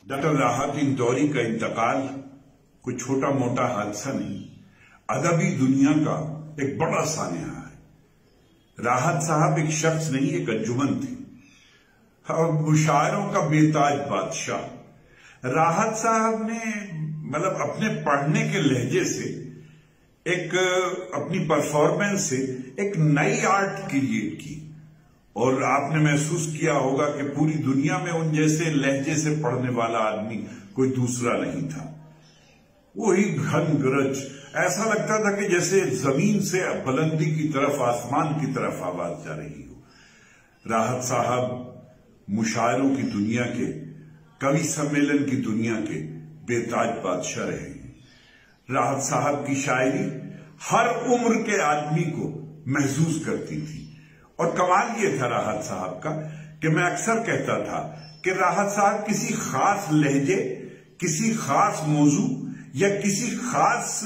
Doctor राहत इंदौरी का इंतकाल कोई छोटा मोटा हादसा नहीं, अदबी दुनिया का एक बड़ा सानहा है। राहत साहब एक शख्स नहीं, एक अंजुमन थी और मुशायरों का बेताज बादशाह। राहत साहब ने अपने पढ़ने के लहजे से, एक अपनी परफॉर्मेंस से एक नई आर्ट क्रिएट की और आपने महसूस किया होगा कि पूरी दुनिया में उन जैसे लहजे से पढ़ने वाला आदमी कोई दूसरा नहीं था। वही घन गरज, ऐसा लगता था कि जैसे जमीन से बुलंदी की तरफ, आसमान की तरफ आवाज जा रही हो। राहत साहब मुशायरों की दुनिया के, कवि सम्मेलन की दुनिया के बेताज बादशाह रहे हैं। राहत साहब की शायरी हर उम्र के आदमी को महसूस करती थी और कमाल ये था राहत साहब का कि मैं अक्सर कहता था कि राहत साहब किसी खास लहजे, किसी खास मौजू या किसी खास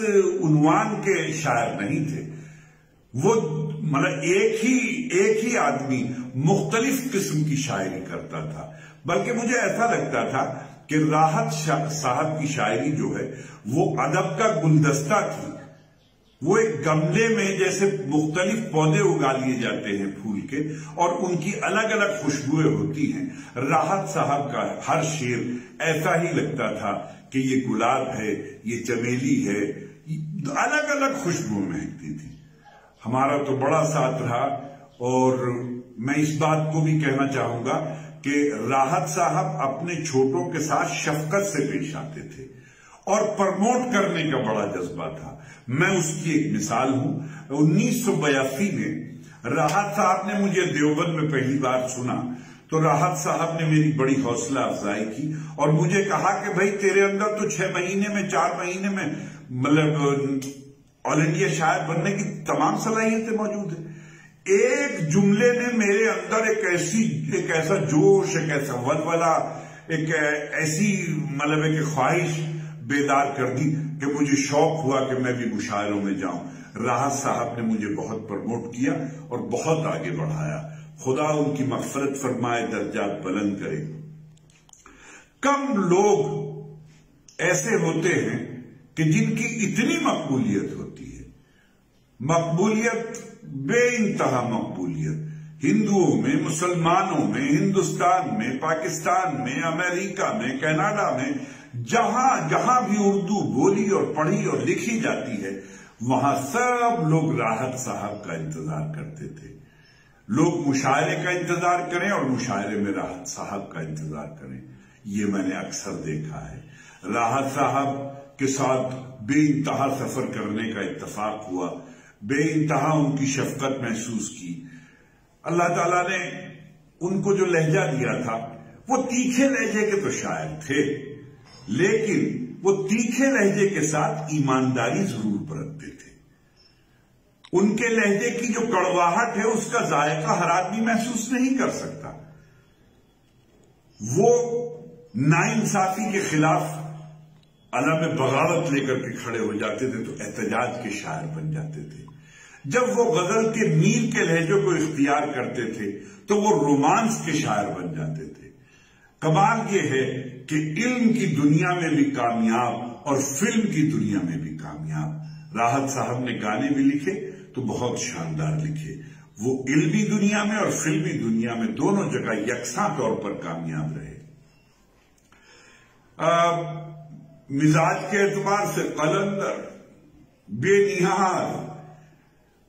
उन्वान के शायर नहीं थे। वो एक ही आदमी मुख्तलिफ किस्म की शायरी करता था। बल्कि मुझे ऐसा लगता था कि राहत साहब की शायरी जो है वो अदब का गुलदस्ता थी। वो एक गमले में जैसे मुख्तलिफ पौधे उगा लिए जाते हैं फूल के और उनकी अलग अलग खुशबुएं होती हैं। राहत साहब का हर शेर ऐसा ही लगता था कि ये गुलाब है, ये चमेली है, अलग अलग खुशबुएं महकती थी। हमारा तो बड़ा साथ रहा और मैं इस बात को भी कहना चाहूंगा कि राहत साहब अपने छोटों के साथ शफकत से पेश आते थे और प्रमोट करने का बड़ा जज्बा था। मैं उसकी एक मिसाल हूं। 1982 में राहत साहब ने मुझे देवबंद में पहली बार सुना तो राहत साहब ने मेरी बड़ी हौसला अफजाई की और मुझे कहा कि भाई तेरे अंदर तो 6 महीने में, 4 महीने में ऑल इंडिया शायर बनने की तमाम सलाहियतें मौजूद है। एक जुमले ने मेरे अंदर एक ऐसा जोश, एक ऐसा वलवला, एक ऐसी एक ख्वाहिश बेदार कर दी कि मुझे शौक हुआ कि मैं भी मुशायरों में जाऊं। राहत साहब ने मुझे बहुत प्रमोट किया और बहुत आगे बढ़ाया। खुदा उनकी मग़फ़िरत फरमाए, दर्जात बुलंद करे। कम लोग ऐसे होते हैं कि जिनकी इतनी मकबूलियत होती है, मकबूलियत बेइंतहा मकबूलियत, हिंदुओं में, मुसलमानों में, हिंदुस्तान में, पाकिस्तान में, अमेरिका में, कनाडा में, जहां जहां भी उर्दू बोली और पढ़ी और लिखी जाती है वहां सब लोग राहत साहब का इंतजार करते थे। लोग मुशायरे का इंतजार करें और मुशायरे में राहत साहब का इंतजार करें, ये मैंने अक्सर देखा है। राहत साहब के साथ बेइंतहा सफर करने का इत्तफाक हुआ, बेइंतहा उनकी शफकत महसूस की। अल्लाह ताला ने उनको जो लहजा दिया था वो तीखे लहजे के तो शायर थे, लेकिन वो तीखे लहजे के साथ ईमानदारी जरूर बरतते थे। उनके लहजे की जो कड़वाहट है उसका जायका हर आदमी महसूस नहीं कर सकता। वो नाइंसाफी के खिलाफ अलम बगावत लेकर के खड़े हो जाते थे तो एहतजाज के शायर बन जाते थे। जब वो गजल के मीर के लहजों को इख्तियार करते थे तो वो रोमांस के शायर बन जाते थे। कमाल ये है कि इल्म की दुनिया में भी कामयाब और फिल्म की दुनिया में भी कामयाब। राहत साहब ने गाने भी लिखे तो बहुत शानदार लिखे। वो इल्मी दुनिया में और फिल्मी दुनिया में दोनों जगह यकसा तौर पर कामयाब रहे। मिजाज के एतबार से कलंदर, बेनिहाल,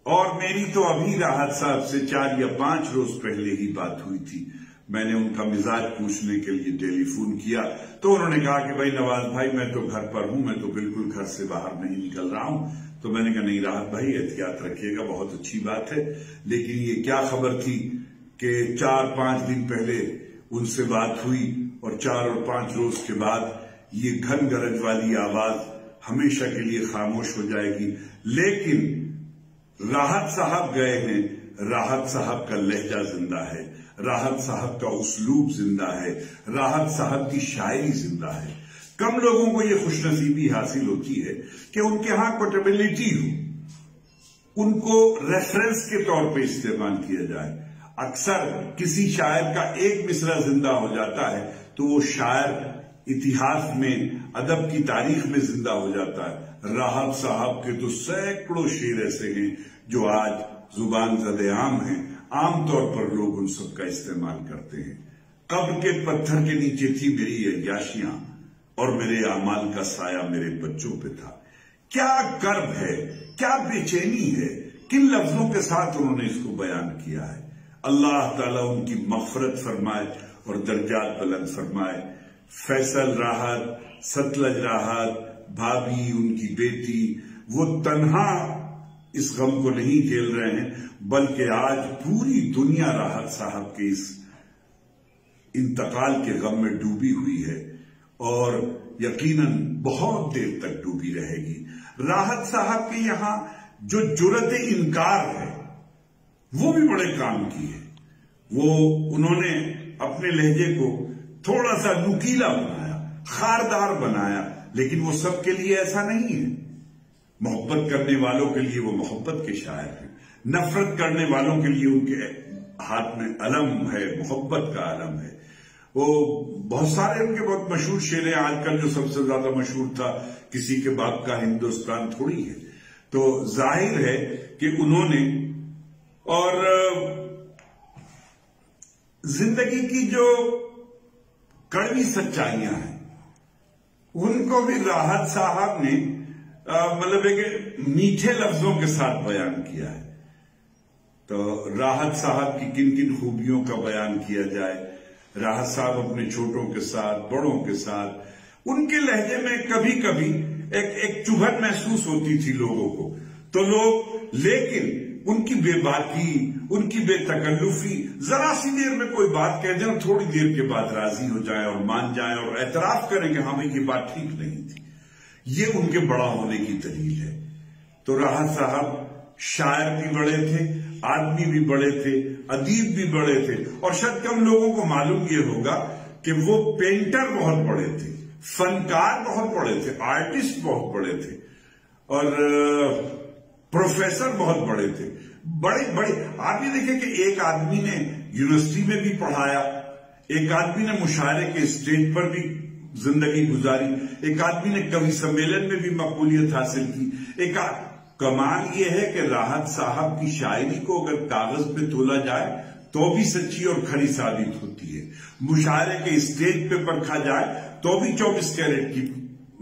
और मेरी तो अभी राहत साहब से 4 या 5 रोज पहले ही बात हुई थी। मैंने उनका मिजाज पूछने के लिए टेलीफोन किया तो उन्होंने कहा कि भाई नवाज भाई मैं तो घर पर हूं, मैं तो बिल्कुल घर से बाहर नहीं निकल रहा हूं। तो मैंने कहा नहीं राहत भाई एहतियात रखिएगा, बहुत अच्छी बात है, लेकिन ये क्या खबर थी कि 4-5 दिन पहले उनसे बात हुई और 4 और 5 रोज के बाद ये घन गरज वाली आवाज हमेशा के लिए खामोश हो जाएगी। लेकिन राहत साहब गए हैं, राहत साहब का लहजा जिंदा है, राहत साहब का उसलूब जिंदा है, राहत साहब की शायरी जिंदा है। कम लोगों को ये खुशनसीबी हासिल होती है कि उनके यहां कोटेबिलिटी हो, उनको रेफरेंस के तौर पे इस्तेमाल किया जाए। अक्सर किसी शायर का एक मिसरा जिंदा हो जाता है तो वो शायर इतिहास में, अदब की तारीख में जिंदा हो जाता है। राहत साहब के तो सैकड़ों शेर ऐसे हैं जो आज जुबान ज़द-ए-आम हैं, आम तौर पर लोग उन सब का इस्तेमाल करते हैं। कब्र के पत्थर के नीचे थी मेरी अय्याशियां और मेरे आमाल का साया मेरे बच्चों पे था। क्या कर्ब है, क्या बेचैनी है, किन लफ्जों के साथ उन्होंने इसको बयान किया है। अल्लाह ताला उनकी मग़फ़िरत फरमाए और दर्जात बुलंद फरमाए। फैसल राहत, सतलज राहत, भाभी, उनकी बेटी, वो तन्हा इस गम को नहीं झेल रहे हैं, बल्कि आज पूरी दुनिया राहत साहब के इस इंतकाल के गम में डूबी हुई है और यकीनन बहुत देर तक डूबी रहेगी। राहत साहब के यहां जो जुर्रत इनकार है वो भी बड़े काम की है। वो उन्होंने अपने लहजे को थोड़ा सा नुकीला बनाया, खारदार बनाया, लेकिन वो सबके लिए ऐसा नहीं है। मोहब्बत करने वालों के लिए वो मोहब्बत के शायर हैं, नफरत करने वालों के लिए उनके हाथ में अलम है, मोहब्बत का अलम है। वो बहुत सारे उनके बहुत मशहूर शेर हैं। आजकल जो सबसे ज्यादा मशहूर था, किसी के बाप का हिंदुस्तान थोड़ी है, तो जाहिर है कि उन्होंने और जिंदगी की जो कड़वी सच्चाइयां हैं उनको भी राहत साहब ने मतलब एक मीठे लफ्जों के साथ बयान किया है। तो राहत साहब की किन किन खूबियों का बयान किया जाए। राहत साहब अपने छोटों के साथ, बड़ों के साथ, उनके लहजे में कभी कभी एक चुभन महसूस होती थी लोगों को, तो लोग, लेकिन उनकी बेबाकी, उनकी बेतकल्लुफी, जरा सी देर में कोई बात कह दें, थोड़ी देर के बाद राजी हो जाए और मान जाए और एतराफ करें कि हाँ भाई ये बात ठीक नहीं थी। ये उनके बड़ा होने की दलील है। तो राहत साहब शायर भी बड़े थे, आदमी भी बड़े थे, अदीब भी बड़े थे, और शायद कम लोगों को मालूम ये होगा कि वो पेंटर बहुत बड़े थे, फनकार बहुत बड़े थे, आर्टिस्ट बहुत बड़े थे और प्रोफेसर बहुत बड़े थे। बड़े बड़े आप ये देखिए कि एक आदमी ने यूनिवर्सिटी में भी पढ़ाया, एक आदमी ने मुशायरे के स्टेज पर भी जिंदगी गुजारी, एक आदमी ने कवि सम्मेलन में भी मकबूलियत हासिल की। कमाल ये है कि राहत साहब की शायरी को अगर कागज पे तोला जाए तो भी सच्ची और खरी साबित होती है, मुशायरे के स्टेज पे परखा जाए तो भी 24 कैरेट की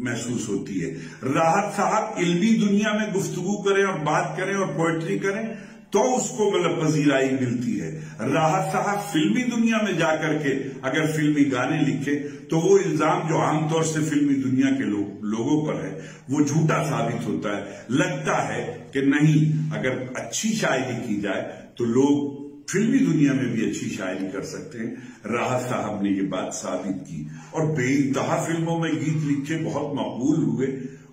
महसूस होती है। राहत साहब इल्मी दुनिया में गुफ्तगू करें और बात करें और पोएट्री करें तो उसको मतलब पजीराई मिलती है। राहत साहब फिल्मी दुनिया में जाकर के अगर फिल्मी गाने लिखे तो वो इल्जाम जो आमतौर से फिल्मी दुनिया के लोगों पर है वो झूठा साबित होता है। लगता है कि नहीं, अगर अच्छी शायरी की जाए तो लोग फिल्मी दुनिया में भी अच्छी शायरी कर सकते हैं। राहत साहब ने ये बात साबित की और बेइंतहा फिल्मों में गीत लिखे, बहुत मकबूल हुए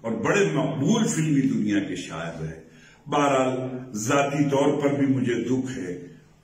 और बड़े मकबूल फिल्मी दुनिया के शायर रहे। बहरहाल जाती तौर पर भी मुझे दुख है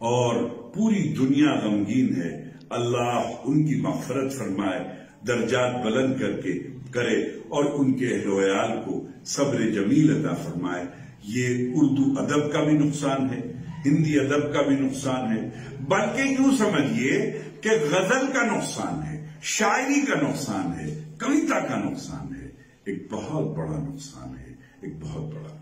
और पूरी दुनिया गमगीन है। अल्लाह उनकी मग़फ़िरत फरमाए, दर्जात बुलंद करके करे और उनके अहल-ओ-अयाल को सब्र जमील अता फरमाए। ये उर्दू अदब का भी नुकसान है, हिंदी अदब का भी नुकसान है, बल्कि यूं समझिए कि गजल का नुकसान है, शायरी का नुकसान है, कविता का नुकसान है। एक बहुत बड़ा नुकसान है, एक बहुत बड़ा